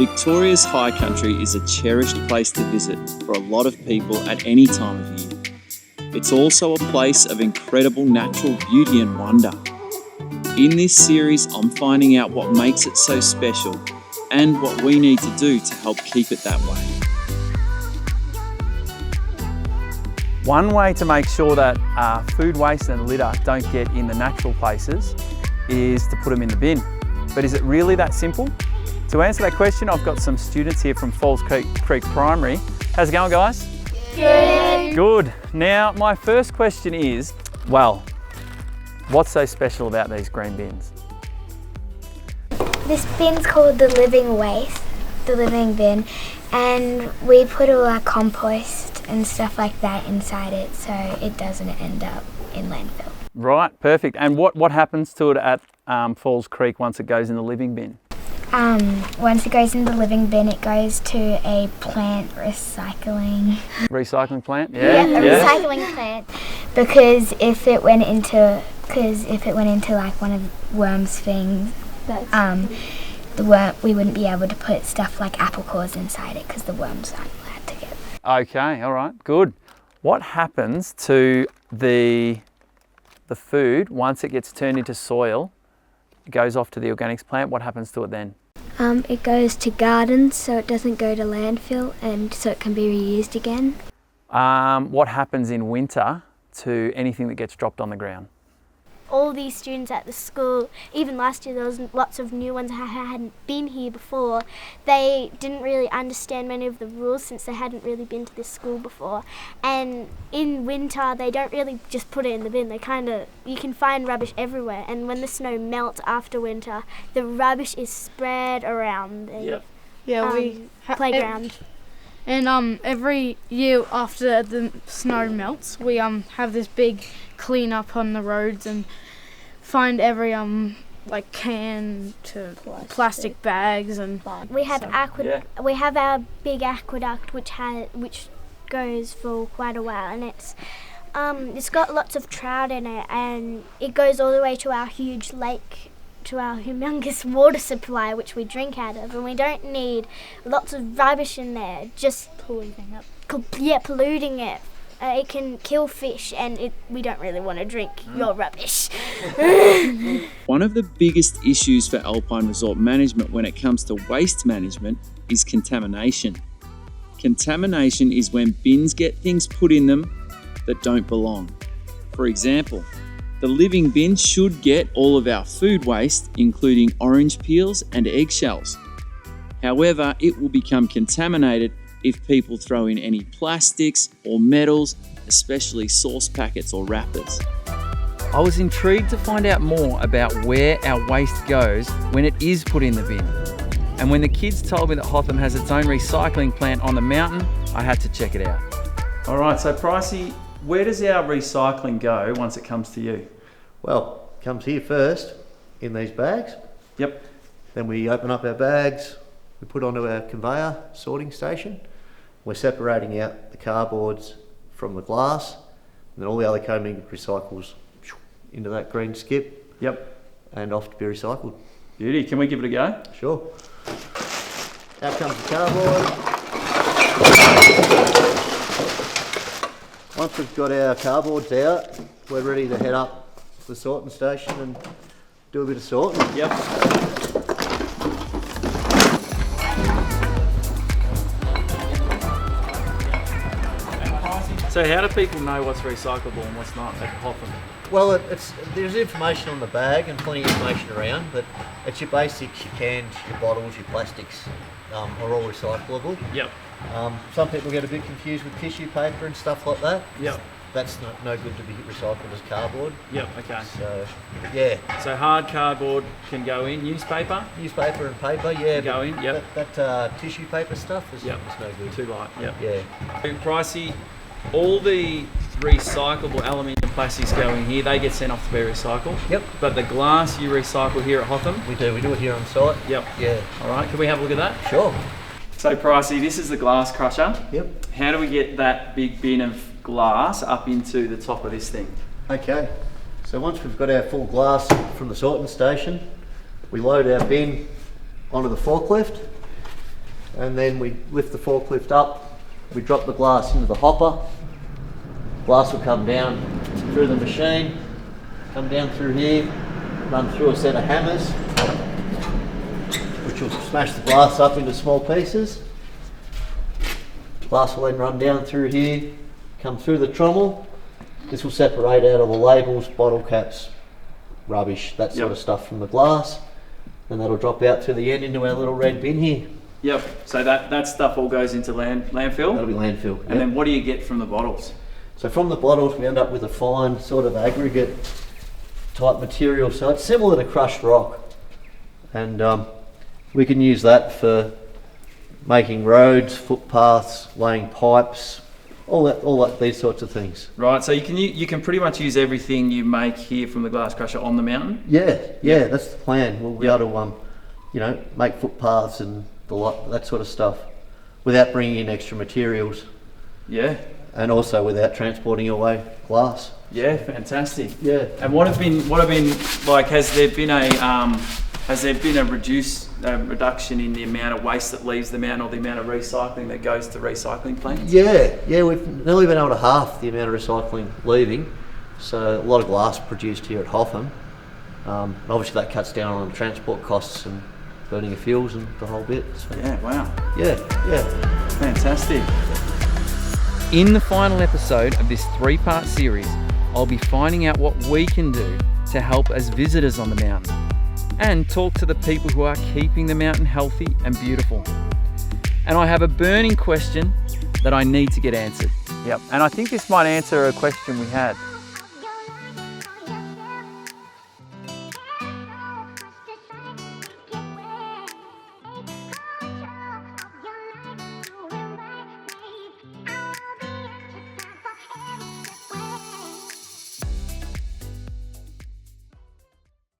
Victoria's High Country is a cherished place to visit for a lot of people at any time of year. It's also a place of incredible natural beauty and wonder. In this series, I'm finding out what makes it so special and what we need to do to help keep it that way. One way to make sure that food waste and litter don't get in the natural places is to put them in the bin. But is it really that simple? To answer that question, I've got some students here from Falls Creek Primary. How's it going, guys? Good. Good. Now, my first question is, well, what's so special about these green bins? This bin's called the living waste, the living bin, and we put all our compost and stuff like that inside it so it doesn't end up in landfill. Right, perfect. And what happens to it at Falls Creek once it goes in the living bin? Once it goes in the living bin, it goes to a plant recycling. Recycling plant? Recycling plant. Because if it went into like one of Worm's things, we wouldn't be able to put stuff like apple cores inside it because the worms aren't allowed to get there. Okay, all right, good. What happens to the food once it gets turned into soil? It goes off to the organics plant. What happens to it then? It goes to gardens so it doesn't go to landfill and so it can be reused again. What happens in winter to anything that gets dropped on the ground? All these students at the school, even last year there was lots of new ones who hadn't been here before. They didn't really understand many of the rules since they hadn't really been to this school before. And in winter they don't really just put it in the bin, you can find rubbish everywhere, and when the snow melts after winter, the rubbish is spread around the playground. And every year after the snow melts, we have this big clean up on the roads and find every can to plastic bags and we have we have our big aqueduct which goes for quite a while, and it's got lots of trout in it, and it goes all the way to our huge lake, to our humongous water supply which we drink out of, and we don't need lots of rubbish in there just polluting it. It can kill fish, and we don't really want to drink your rubbish. One of the biggest issues for Alpine Resort Management when it comes to waste management is contamination. Contamination is when bins get things put in them that don't belong. For example, the living bin should get all of our food waste, including orange peels and eggshells. However, it will become contaminated if people throw in any plastics or metals, especially sauce packets or wrappers. I was intrigued to find out more about where our waste goes when it is put in the bin. And when the kids told me that Hotham has its own recycling plant on the mountain, I had to check it out. All right, so Pricey, where does our recycling go once it comes to you? Well, it comes here first in these bags. Yep. Then we open up our bags, we put onto our conveyor sorting station. We're separating out the cardboards from the glass, and then all the other commingled recycles into that green skip. Yep. And off to be recycled. Beauty. Can we give it a go? Sure. Out comes the cardboard. Once we've got our cardboards out, we're ready to head up to the sorting station and do a bit of sorting. Yep. So how do people know what's recyclable and what's not at Hotham? Well, there's information on the bag and plenty of information around, but it's your basics, your cans, your bottles, your plastics are all recyclable. Yep. Some people get a bit confused with tissue paper and stuff like that. Yep. That's no good to be recycled as cardboard. Yep, okay. So, yeah. So hard cardboard can go in, newspaper? Newspaper and paper, yeah. Can go in, yep. That tissue paper stuff is no good. Too light, yep. Yeah. Pricey, all the recyclable aluminium plastics go in here, they get sent off to be recycled. Yep. But the glass you recycle here at Hotham? We do it here on site. Yep. Yeah. All right, can we have a look at that? Sure. So Pricey, this is the glass crusher. Yep. How do we get that big bin of glass up into the top of this thing? Okay, so once we've got our full glass from the sorting station, we load our bin onto the forklift, and then we lift the forklift up, we drop the glass into the hopper, glass will come down through the machine, come down through here, run through a set of hammers, which will smash the glass up into small pieces. Glass will then run down through here, come through the trommel. This will separate out all the labels, bottle caps, rubbish, that sort of stuff from the glass. And that'll drop out to the end into our little red bin here. Yep. So that stuff all goes into landfill? That'll be landfill. And then what do you get from the bottles? So from the bottles we end up with a fine sort of aggregate type material. So it's similar to crushed rock. And we can use that for making roads, footpaths, laying pipes, all that, these sorts of things. Right, so you can pretty much use everything you make here from the glass crusher on the mountain? Yeah, that's the plan. We'll be able to, make footpaths and that sort of stuff without bringing in extra materials. Yeah. And also without transporting away glass. Yeah, fantastic. Yeah. And what have been like? Has there been a reduction in the amount of waste that leaves the mountain, or the amount of recycling that goes to recycling plants? Yeah, we've nearly been able to half the amount of recycling leaving. So a lot of glass produced here at Hotham. Obviously that cuts down on transport costs and burning of fuels and the whole bit. So. Yeah, wow. Yeah. Fantastic. In the final episode of this 3-part series, I'll be finding out what we can do to help as visitors on the mountain, and talk to the people who are keeping the mountain healthy and beautiful. And I have a burning question that I need to get answered. Yep, and I think this might answer a question we had.